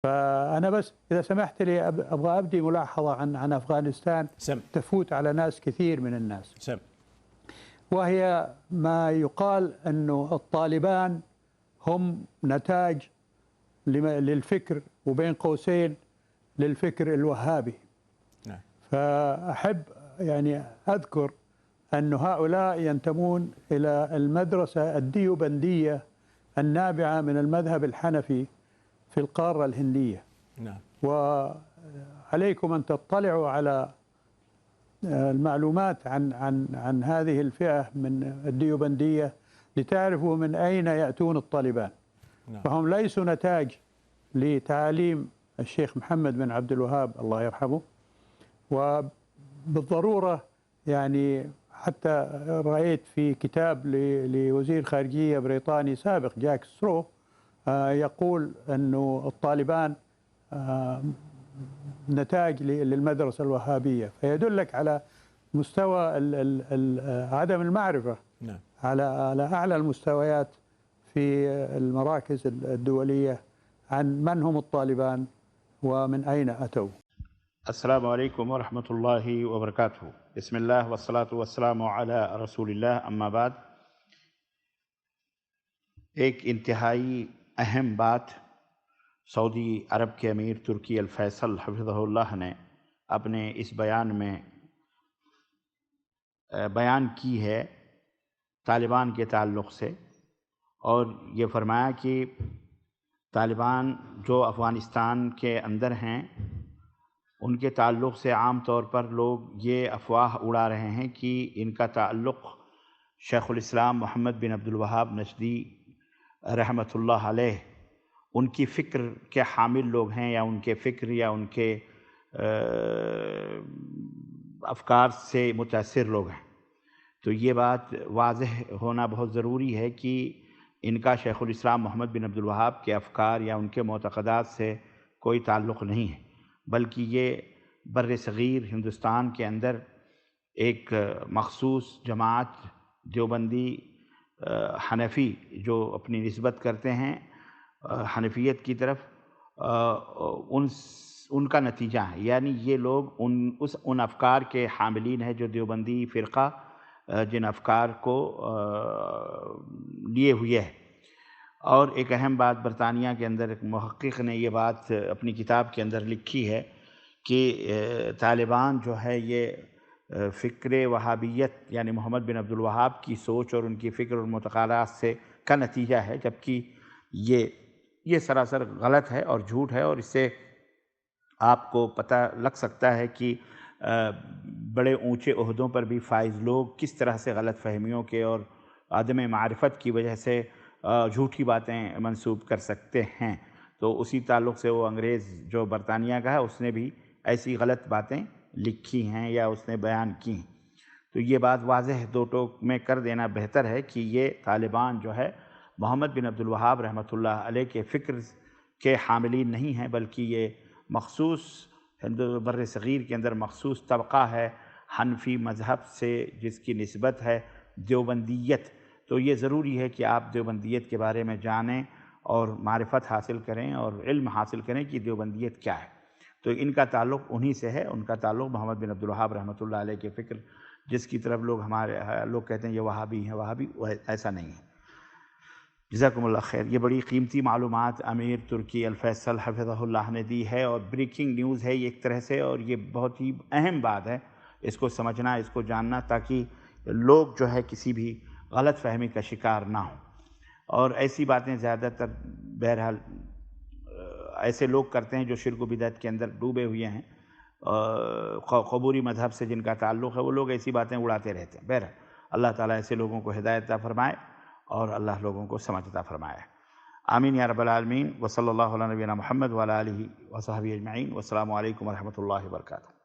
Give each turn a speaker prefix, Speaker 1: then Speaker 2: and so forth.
Speaker 1: فأنا بس إذا سمحت لي أبغى أبدي ملاحظة عن أفغانستان
Speaker 2: سم
Speaker 1: تفوت على ناس كثير من الناس،
Speaker 2: سم
Speaker 1: وهي ما يقال أنه الطالبان هم نتاج للفكر وبين قوسين للفكر الوهابي.
Speaker 2: نعم.
Speaker 1: فأحب يعني أذكر أن هؤلاء ينتمون إلى المدرسة الديوبندية النابعة من المذهب الحنفي في القارة الهندية.
Speaker 2: نعم.
Speaker 1: وعليكم أن تطلعوا على المعلومات عن هذه الفئة من الديوبندية لتعرفوا من أين يأتون الطالبان.
Speaker 2: نعم.
Speaker 1: فهم ليسوا نتاج لتعاليم الشيخ محمد بن عبد الوهاب الله يرحمه، وبالضرورة يعني حتى رأيت في كتاب لوزير خارجية بريطاني سابق جاك سترو يقول أنه الطالبان نتاج للمدرسة الوهابية، فيدلك على مستوى عدم المعرفة.
Speaker 2: نعم.
Speaker 1: على أعلى المستويات في المراكز الدولية عن من هم الطالبان ومن أين أتوا.
Speaker 3: السلام علیکم ورحمۃ اللہ وبرکاتہ. بسم اللہ والصلاة والسلام علی رسول اللہ، اما بعد. ایک انتہائی اہم بات سعودی عرب کے امیر ترکی الفیصل حفظہ اللہ نے اپنے اس بیان میں بیان کی ہے طالبان کے تعلق سے، اور یہ فرمایا کہ طالبان جو افغانستان کے اندر ہیں ان کے تعلق سے عام طور پر لوگ یہ افواہ اڑا رہے ہیں کہ ان کا تعلق شیخ الاسلام محمد بن عبد الوہاب نجدی رحمۃ اللہ علیہ ان کی فکر کے حامل لوگ ہیں، یا ان کے فکر یا ان کے افکار سے متاثر لوگ ہیں. تو یہ بات واضح ہونا بہت ضروری ہے کہ ان کا شیخ الاسلام محمد بن عبد الوہاب کے افکار یا ان کے معتقدات سے کوئی تعلق نہیں ہے، بلکہ یہ بر صغیر ہندوستان کے اندر ایک مخصوص جماعت دیوبندی حنفی جو اپنی نسبت کرتے ہیں حنفیت کی طرف، ان کا نتیجہ ہے. یعنی یہ لوگ ان افکار کے حاملین ہیں جو دیوبندی فرقہ جن افکار کو لیے ہوئے ہے. اور ایک اہم بات برطانیہ کے اندر ایک محقق نے یہ بات اپنی کتاب کے اندر لکھی ہے کہ طالبان جو ہے یہ فکر وہابیت یعنی محمد بن عبد الوہاب کی سوچ اور ان کی فکر اور معتقدات سے کا نتیجہ ہے، جبکہ یہ سراسر غلط ہے اور جھوٹ ہے. اور اس سے آپ کو پتہ لگ سکتا ہے کہ بڑے اونچے عہدوں پر بھی فائز لوگ کس طرح سے غلط فہمیوں کے اور عدم معرفت کی وجہ سے جھوٹی باتیں منسوب کر سکتے ہیں. تو اسی تعلق سے وہ انگریز جو برطانیہ کا ہے اس نے بھی ایسی غلط باتیں لکھی ہیں یا اس نے بیان کی ہیں. تو یہ بات واضح دو ٹوک میں کر دینا بہتر ہے کہ یہ طالبان جو ہے محمد بن عبد الوہاب رحمۃ اللہ علیہ کے فکر کے حاملین نہیں ہیں، بلکہ یہ مخصوص بر صغیر کے اندر مخصوص طبقہ ہے حنفی مذہب سے جس کی نسبت ہے دیوبندیت. تو یہ ضروری ہے کہ آپ دیوبندیت کے بارے میں جانیں اور معرفت حاصل کریں اور علم حاصل کریں کہ دیوبندیت کیا ہے. تو ان کا تعلق انہی سے ہے، ان کا تعلق محمد بن عبد الوہاب رحمۃ اللہ علیہ کے فکر جس کی طرف ہمارے لوگ کہتے ہیں یہ وہابی ہیں، وہابی ایسا نہیں ہے. جزاکم اللہ خیر. یہ بڑی قیمتی معلومات امیر ترکی الفیصل حفظہ اللہ نے دی ہے، اور بریکنگ نیوز ہے یہ ایک طرح سے، اور یہ بہت ہی اہم بات ہے اس کو سمجھنا، اس کو جاننا، تاکہ لوگ جو ہے کسی بھی غلط فہمی کا شکار نہ ہوں. اور ایسی باتیں زیادہ تر بہرحال ایسے لوگ کرتے ہیں جو شرک و بدعت کے اندر ڈوبے ہوئے ہیں، قبوری مذہب سے جن کا تعلق ہے، وہ لوگ ایسی باتیں اڑاتے رہتے ہیں. بہرحال اللہ تعالیٰ ایسے لوگوں کو ہدایت عطا فرمائے اور اللہ لوگوں کو سمجھ عطا فرمائے. آمین یا رب العالمین. وصلی اللہ علی نبینا محمد وعلی آلہ وصحبہ اجمعین. والسلام علیکم ورحمۃ اللہ وبرکاتہ.